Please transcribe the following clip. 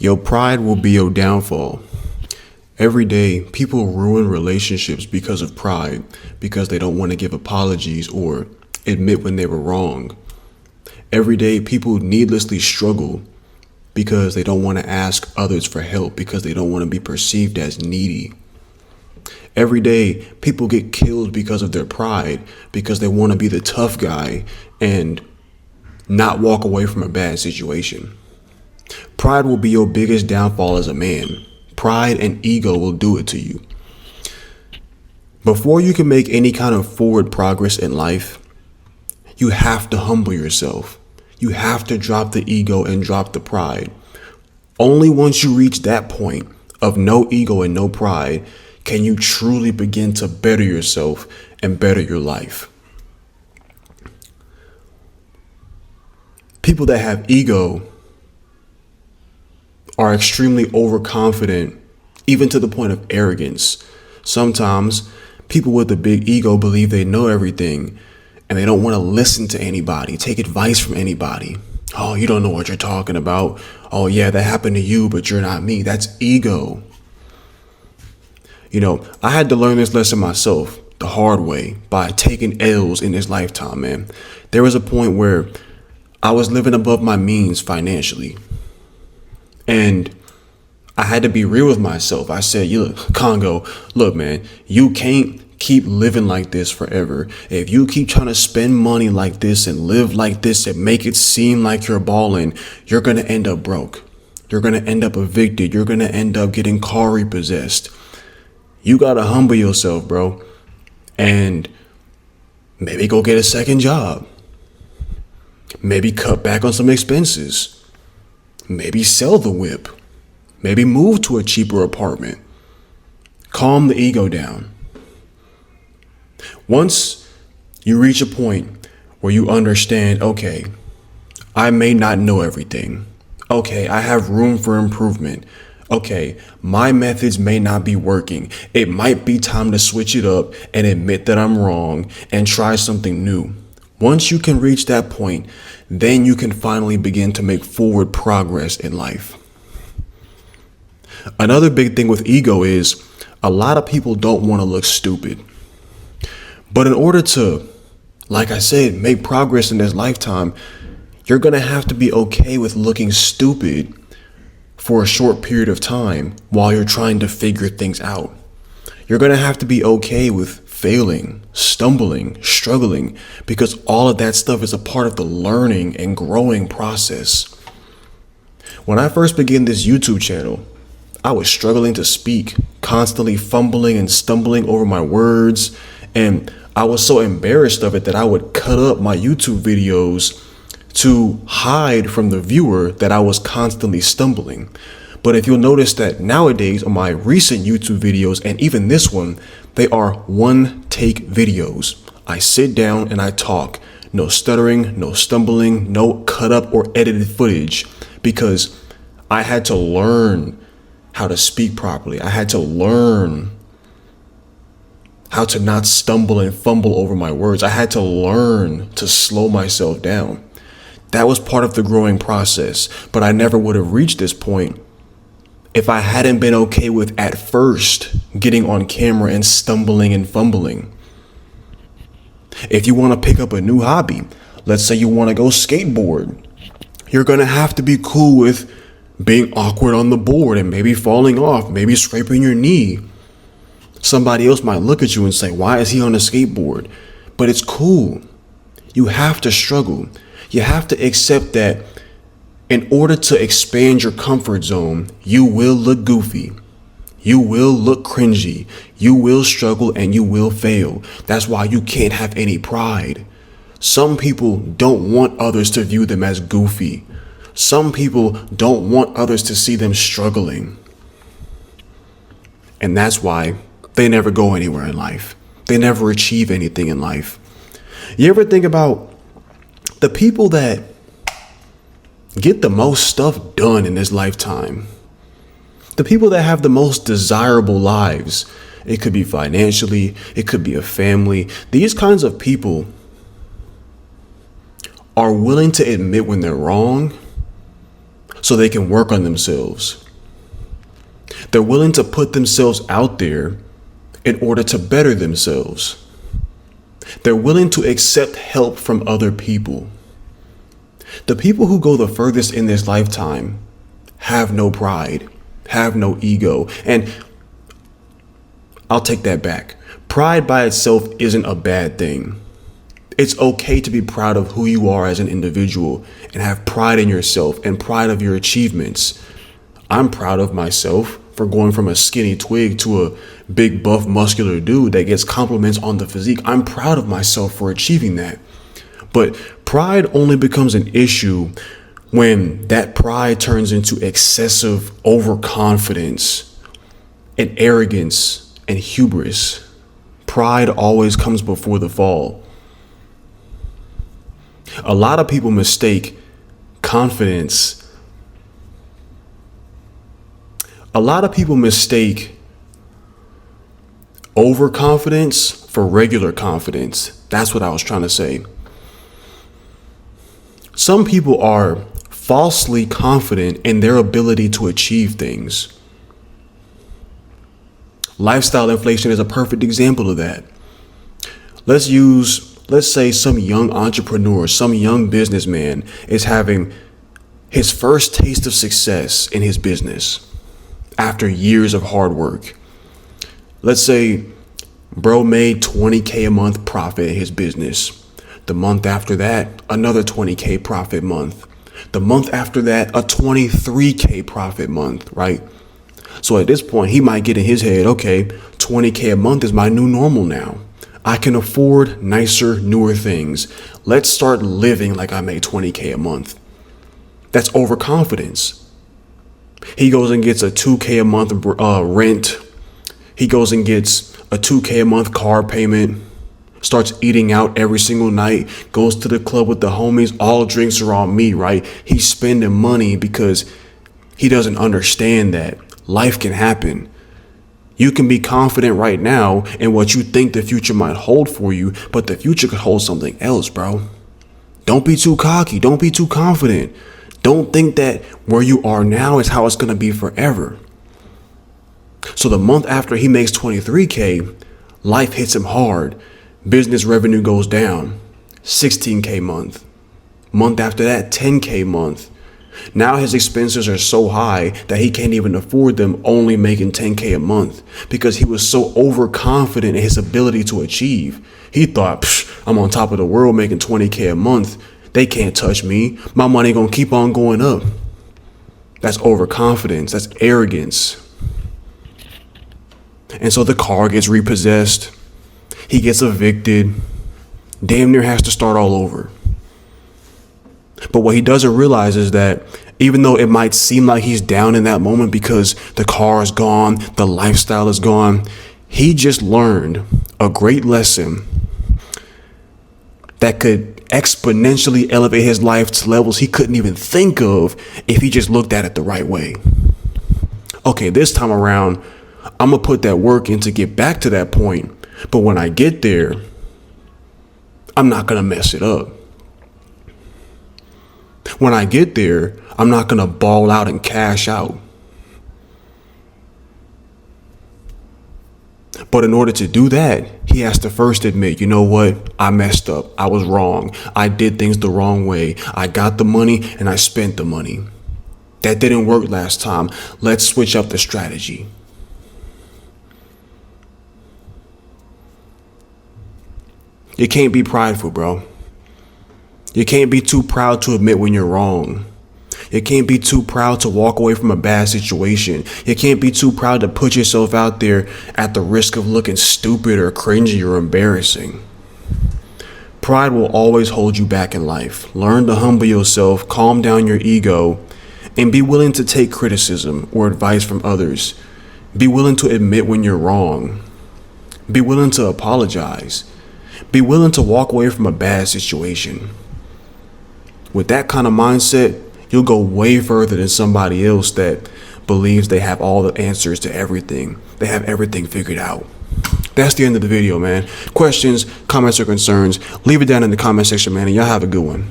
Your pride will be your downfall. Every day, people ruin relationships because of pride, because they don't want to give apologies or admit when they were wrong. Every day, people needlessly struggle because they don't want to ask others for help, because they don't want to be perceived as needy. Every day, people get killed because of their pride, because they want to be the tough guy and not walk away from a bad situation. Pride will be your biggest downfall as a man. Pride and ego will do it to you. Before you can make any kind of forward progress in life, you have to humble yourself. You have to drop the ego and drop the pride. Only once you reach that point of no ego and no pride can you truly begin to better yourself and better your life. People that have ego are extremely overconfident, even to the point of arrogance. Sometimes people with a big ego believe they know everything and they don't want to listen to anybody, take advice from anybody. Oh, you don't know what you're talking about. Oh yeah, that happened to you, but you're not me. That's ego. I had to learn this lesson myself the hard way by taking L's in this lifetime, man. There was a point where I was living above my means financially. And I had to be real with myself. I said, Congo, look, man, you can't keep living like this forever. If you keep trying to spend money like this and live like this and make it seem like you're balling, you're going to end up broke. You're going to end up evicted. You're going to end up getting car repossessed. You got to humble yourself, bro. And maybe go get a second job. Maybe cut back on some expenses. Maybe sell the whip. Maybe move to a cheaper apartment. Calm the ego down. Once you reach a point where you understand, okay, I may not know everything. Okay, I have room for improvement. Okay, my methods may not be working. It might be time to switch it up and admit that I'm wrong and try something new. Once you can reach that point, then you can finally begin to make forward progress in life. Another big thing with ego is a lot of people don't want to look stupid. But in order to, like I said, make progress in this lifetime, you're going to have to be okay with looking stupid for a short period of time while you're trying to figure things out. You're going to have to be okay with failing, stumbling, struggling, because all of that stuff is a part of the learning and growing process. When I first began this YouTube channel, I was struggling to speak, constantly fumbling and stumbling over my words, and I was so embarrassed of it that I would cut up my YouTube videos to hide from the viewer that I was constantly stumbling. But if you'll notice that nowadays on my recent YouTube videos, and even this one, they are one take videos. I sit down and I talk. No stuttering, no stumbling, no cut up or edited footage, because I had to learn how to speak properly. I had to learn how to not stumble and fumble over my words. I had to learn to slow myself down. That was part of the growing process, but I never would have reached this point if I hadn't been okay with at first getting on camera and stumbling and fumbling. If you want to pick up a new hobby, let's say you want to go skateboard, you're going to have to be cool with being awkward on the board and maybe falling off, maybe scraping your knee. Somebody else might look at you and say, why is he on a skateboard? But it's cool. You have to struggle. You have to accept that in order to expand your comfort zone, you will look goofy. You will look cringy. You will struggle and you will fail. That's why you can't have any pride. Some people don't want others to view them as goofy. Some people don't want others to see them struggling. And that's why they never go anywhere in life. They never achieve anything in life. You ever think about the people that get the most stuff done in this lifetime? The people that have the most desirable lives. It could be financially, it could be a family. These kinds of people are willing to admit when they're wrong, so they can work on themselves. They're willing to put themselves out there in order to better themselves. They're willing to accept help from other people. The people who go the furthest in this lifetime have no pride, have no ego. And I'll take that back. Pride by itself isn't a bad thing. It's okay to be proud of who you are as an individual and have pride in yourself and pride of your achievements. I'm proud of myself for going from a skinny twig to a big buff muscular dude that gets compliments on the physique. I'm proud of myself for achieving that. But pride only becomes an issue when that pride turns into excessive overconfidence and arrogance and hubris. Pride always comes before the fall. A lot of people mistake confidence. A lot of people mistake overconfidence for regular confidence. That's what I was trying to say. Some people are falsely confident in their ability to achieve things. Lifestyle inflation is a perfect example of that. Let's say some young entrepreneur, some young businessman is having his first taste of success in his business after years of hard work. Let's say bro made $20K a month profit in his business. The month after that, another $20K profit month. The month after that, a $23K profit month, right? So at this point, he might get in his head, okay, $20K a month is my new normal now. I can afford nicer, newer things. Let's start living like I make $20K a month. That's overconfidence. He goes and gets a $2K a month rent. He goes and gets a $2K a month car payment. Starts eating out every single night. Goes to the club with the homies. All drinks are on me, right? He's spending money because he doesn't understand that life can happen. You can be confident right now in what you think the future might hold for you, but the future could hold something else, bro. Don't be too cocky. Don't be too confident. Don't think that where you are now is how it's going to be forever. So the month after he makes $23K, life hits him hard. Business revenue goes down. $16K month. Month after that, $10K month. Now his expenses are so high that he can't even afford them, only making $10K a month because he was so overconfident in his ability to achieve. He thought, I'm on top of the world making $20K a month. They can't touch me. My money gonna keep on going up. That's overconfidence. That's arrogance. And so the car gets repossessed. He gets evicted. Damn near has to start all over. But what he doesn't realize is that even though it might seem like he's down in that moment because the car is gone, the lifestyle is gone, he just learned a great lesson that could exponentially elevate his life to levels he couldn't even think of if he just looked at it the right way. Okay, this time around, I'm going to put that work in to get back to that point. But when I get there, I'm not going to mess it up. When I get there, I'm not going to ball out and cash out. But in order to do that, he has to first admit, you know what? I messed up. I was wrong. I did things the wrong way. I got the money and I spent the money. That didn't work last time. Let's switch up the strategy. You can't be prideful, bro. You can't be too proud to admit when you're wrong. You can't be too proud to walk away from a bad situation. You can't be too proud to put yourself out there at the risk of looking stupid or cringy or embarrassing. Pride will always hold you back in life. Learn to humble yourself, calm down your ego, and be willing to take criticism or advice from others. Be willing to admit when you're wrong. Be willing to apologize. Be willing to walk away from a bad situation. With that kind of mindset, you'll go way further than somebody else that believes they have all the answers to everything. They have everything figured out. That's the end of the video, man. Questions, comments, or concerns, leave it down in the comment section, man, and y'all have a good one.